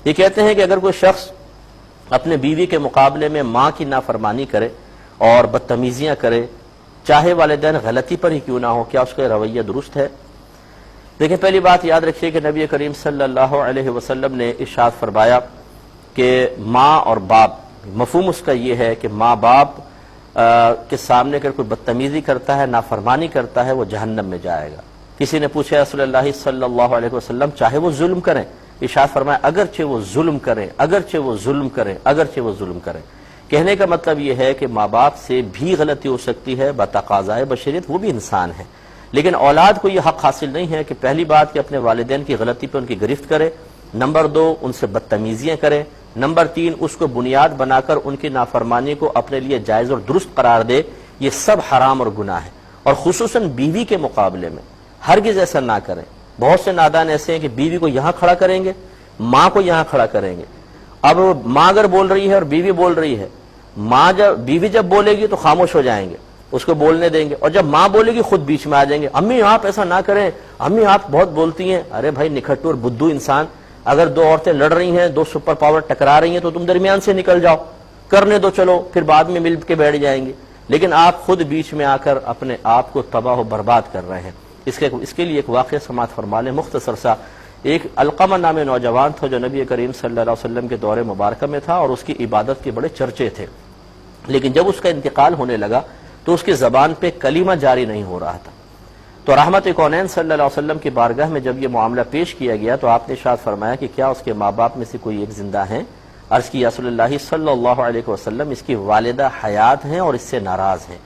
یہ کہتے ہیں کہ اگر کوئی شخص اپنے بیوی کے مقابلے میں ماں کی نافرمانی کرے اور بدتمیزیاں کرے، چاہے والدین غلطی پر ہی کیوں نہ ہو، کیا اس کا رویہ درست ہے؟ دیکھیں، پہلی بات یاد رکھیے کہ نبی کریم صلی اللہ علیہ وسلم نے ارشاد فرمایا کہ ماں اور باپ، مفہوم اس کا یہ ہے کہ ماں باپ کے سامنے اگر کوئی بدتمیزی کرتا ہے، نافرمانی کرتا ہے، وہ جہنم میں جائے گا۔ کسی نے پوچھا رسول اللہ صلی اللہ علیہ وسلم چاہے وہ ظلم کریں؟ ارشاد فرمایا اگرچہ وہ ظلم کریں، اگرچہ وہ ظلم کریں، اگرچہ وہ ظلم کریں۔ کہنے کا مطلب یہ ہے کہ ماں باپ سے بھی غلطی ہو سکتی ہے، بتقاضائے بشریت، وہ بھی انسان ہے، لیکن اولاد کو یہ حق حاصل نہیں ہے کہ پہلی بات کہ اپنے والدین کی غلطی پہ ان کی گرفت کرے، نمبر 2 ان سے بدتمیزیاں کرے، نمبر 3 اس کو بنیاد بنا کر ان کی نافرمانی کو اپنے لیے جائز اور درست قرار دے۔ یہ سب حرام اور گناہ ہے، اور خصوصاً بیوی کے مقابلے میں ہرگز ایسا نہ کریں۔ بہت سے نادان ایسے ہیں کہ بیوی کو یہاں کھڑا کریں گے، ماں کو یہاں کھڑا کریں گے۔ اب ماں اگر بول رہی ہے اور بیوی بول رہی ہے، بیوی جب بولے گی تو خاموش ہو جائیں گے، اس کو بولنے دیں گے، اور جب ماں بولے گی خود بیچ میں آ جائیں گے، امی آپ ایسا نہ کریں، امی آپ بہت بولتی ہیں۔ ارے بھائی نکھٹو اور بدھو انسان، اگر 2 عورتیں لڑ رہی ہیں، 2 سپر پاور ٹکرا رہی ہیں تو تم درمیان سے نکل جاؤ، کرنے دو، چلو پھر بعد میں مل کے بیٹھ جائیں گے، لیکن آپ خود بیچ میں آ کر اپنے آپ کو تباہ و برباد کر رہے ہیں۔ اس کے لیے ایک واقعہ سماعت فرما لیں مختصر سا۔ ایک علقمہ نامی نوجوان تھا جو نبی کریم صلی اللہ علیہ وسلم کے دور مبارکہ میں تھا، اور اس کی عبادت کے بڑے چرچے تھے، لیکن جب اس کا انتقال ہونے لگا تو اس کی زبان پہ کلمہ جاری نہیں ہو رہا تھا۔ تو رحمت کونین صلی اللہ علیہ وسلم کی بارگاہ میں جب یہ معاملہ پیش کیا گیا تو آپ نے ارشاد فرمایا کہ کیا اس کے ماں باپ میں سے کوئی ایک زندہ ہیں؟ عرض کی یا رسول اللہ صلی اللہ علیہ وسلم اس کی والدہ حیات ہیں اور اس سے ناراض ہیں۔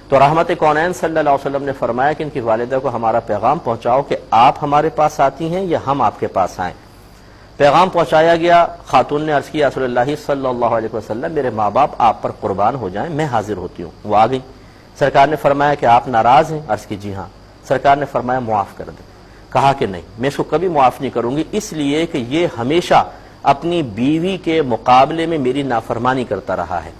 تو رحمت کونین صلی اللہ علیہ وسلم نے فرمایا کہ ان کی والدہ کو ہمارا پیغام پہنچاؤ کہ آپ ہمارے پاس آتی ہیں یا ہم آپ کے پاس آئیں۔ پیغام پہنچایا گیا۔ خاتون نے عرض کیا رسول اللہ صلی اللہ علیہ وسلم میرے ماں باپ آپ پر قربان ہو جائیں، میں حاضر ہوتی ہوں۔ وہ آ گئی۔ سرکار نے فرمایا کہ آپ ناراض ہیں؟ عرض کی جی ہاں۔ سرکار نے فرمایا معاف کر دیں۔ کہا کہ نہیں، میں اس کو کبھی معاف نہیں کروں گی، اس لیے کہ یہ ہمیشہ اپنی بیوی کے مقابلے میں میری نافرمانی کرتا رہا ہے۔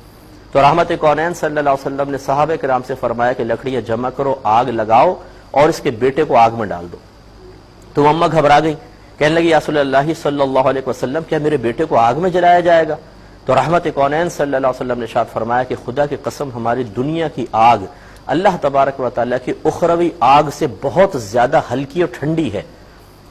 تو رحمت کونین صلی اللہ علیہ وسلم نے صحابہ کرام سے فرمایا کہ لکڑیاں جمع کرو، آگ لگاؤ اور اس کے بیٹے کو آگ میں ڈال دو۔ تو اماں گھبرا گئی، کہنے لگی یا رسول اللہ صلی اللہ علیہ وسلم کیا میرے بیٹے کو آگ میں جلایا جائے گا؟ تو رحمت کونین صلی اللہ علیہ وسلم نے ارشاد فرمایا کہ خدا کی قسم ہماری دنیا کی آگ اللہ تبارک و تعالیٰ کی اخروی آگ سے بہت زیادہ ہلکی اور ٹھنڈی ہے۔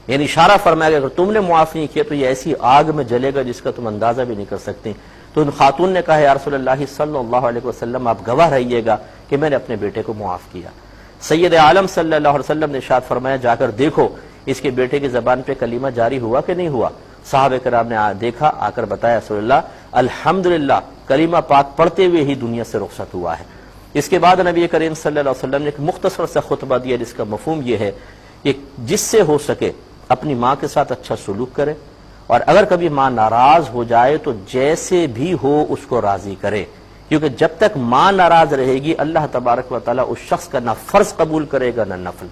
یعنی اشارہ فرمایا کہ اگر تم نے معاف نہیں کیا تو یہ ایسی آگ میں جلے گا جس کا تم اندازہ بھی نہیں کر سکتے۔ تو ان خاتون نے کہا یا رسول اللہ صلی اللہ علیہ وسلم آپ گواہ رہیے گا کہ میں نے اپنے بیٹے کو معاف کیا۔ سید عالم صلی اللہ علیہ وسلم نے ارشاد فرمایا جا کر دیکھو اس کے بیٹے کی زبان پہ کلمہ جاری ہوا کہ نہیں ہوا؟ صحابہ کرام نے دیکھا، آ کر بتایا رسول اللہ الحمدللہ کلمہ پاک پڑھتے ہوئے ہی دنیا سے رخصت ہوا ہے۔ اس کے بعد نبی کریم صلی اللہ علیہ وسلم نے ایک مختصر سا خطبہ دیا جس کا مفہوم یہ ہے کہ جس سے ہو سکے اپنی ماں کے ساتھ اچھا سلوک کرے، اور اگر کبھی ماں ناراض ہو جائے تو جیسے بھی ہو اس کو راضی کرے، کیونکہ جب تک ماں ناراض رہے گی اللہ تبارک و تعالیٰ اس شخص کا نہ فرض قبول کرے گا نہ نفل۔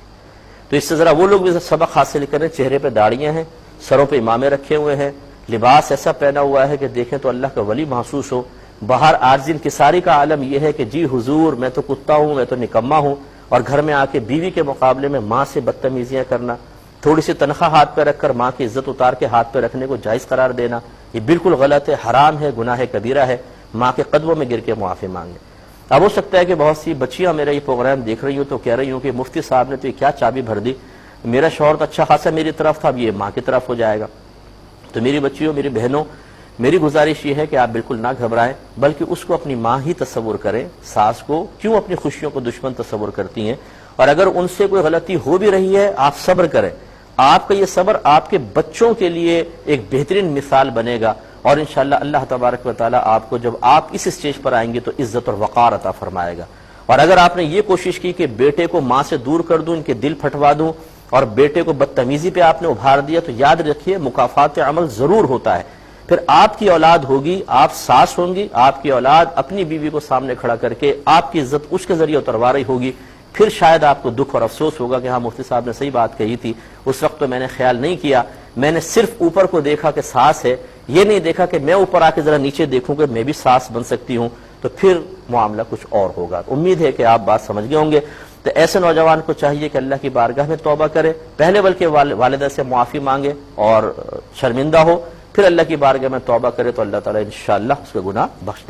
تو اس سے ذرا وہ لوگ بھی سبق حاصل کریں، چہرے پہ داڑیاں ہیں، سروں پہ امامے رکھے ہوئے ہیں، لباس ایسا پہنا ہوا ہے کہ دیکھیں تو اللہ کا ولی محسوس ہو، باہر عارض انکساری کا عالم یہ ہے کہ جی حضور میں تو کتا ہوں، میں تو نکما ہوں، اور گھر میں آ کے بیوی کے مقابلے میں ماں سے بدتمیزیاں کرنا، تھوڑی سی تنخواہ ہاتھ پہ رکھ کر ماں کی عزت اتار کے ہاتھ پہ رکھنے کو جائز قرار دینا، یہ بالکل غلط ہے، حرام ہے، گناہ کبیرہ ہے۔ ماں کے قدموں میں گر کے معافی مانگے۔ اب ہو سکتا ہے کہ بہت سی بچیاں میرا یہ پروگرام دیکھ رہی ہوں تو کہہ رہی ہوں کہ مفتی صاحب نے تو یہ کیا چابی بھر دی، میرا شوہر تو اچھا خاصا میری طرف تھا، اب یہ ماں کی طرف ہو جائے گا۔ تو میری بچیوں، میری بہنوں، میری گزارش یہ ہے کہ آپ بالکل نہ گھبرائیں، بلکہ اس کو اپنی ماں ہی تصور کریں۔ ساس کو کیوں اپنی خوشیوں کو دشمن تصور کرتی ہیں؟ اور اگر ان سے کوئی غلطی ہو بھی رہی ہے آپ صبر کریں، آپ کا یہ صبر آپ کے بچوں کے لیے ایک بہترین مثال بنے گا، اور انشاءاللہ اللہ تبارک و تعالیٰ آپ کو جب آپ اس اسٹیج پر آئیں گے تو عزت اور وقار عطا فرمائے گا۔ اور اگر آپ نے یہ کوشش کی کہ بیٹے کو ماں سے دور کر دوں، ان کے دل پھٹوا دوں، اور بیٹے کو بدتمیزی پہ آپ نے ابھار دیا، تو یاد رکھیے مکافات عمل ضرور ہوتا ہے۔ پھر آپ کی اولاد ہوگی، آپ ساس ہوں گی، آپ کی اولاد اپنی بیوی کو سامنے کھڑا کر کے آپ کی عزت اس کے ذریعے اتروا رہی ہوگی، پھر شاید آپ کو دکھ اور افسوس ہوگا کہ ہاں مفتی صاحب نے صحیح بات کہی تھی، اس وقت تو میں نے خیال نہیں کیا، میں نے صرف اوپر کو دیکھا کہ ساس ہے، یہ نہیں دیکھا کہ میں اوپر آ کے ذرا نیچے دیکھوں کہ میں بھی ساس بن سکتی ہوں، تو پھر معاملہ کچھ اور ہوگا۔ امید ہے کہ آپ بات سمجھ گئے ہوں گے۔ تو ایسے نوجوان کو چاہیے کہ اللہ کی بارگاہ میں توبہ کرے، پہلے بلکہ والدہ سے معافی مانگے اور شرمندہ ہو، پھر اللہ کی بارگاہ میں توبہ کرے تو اللہ تعالیٰ انشاءاللہ اس کے گناہ بخش دے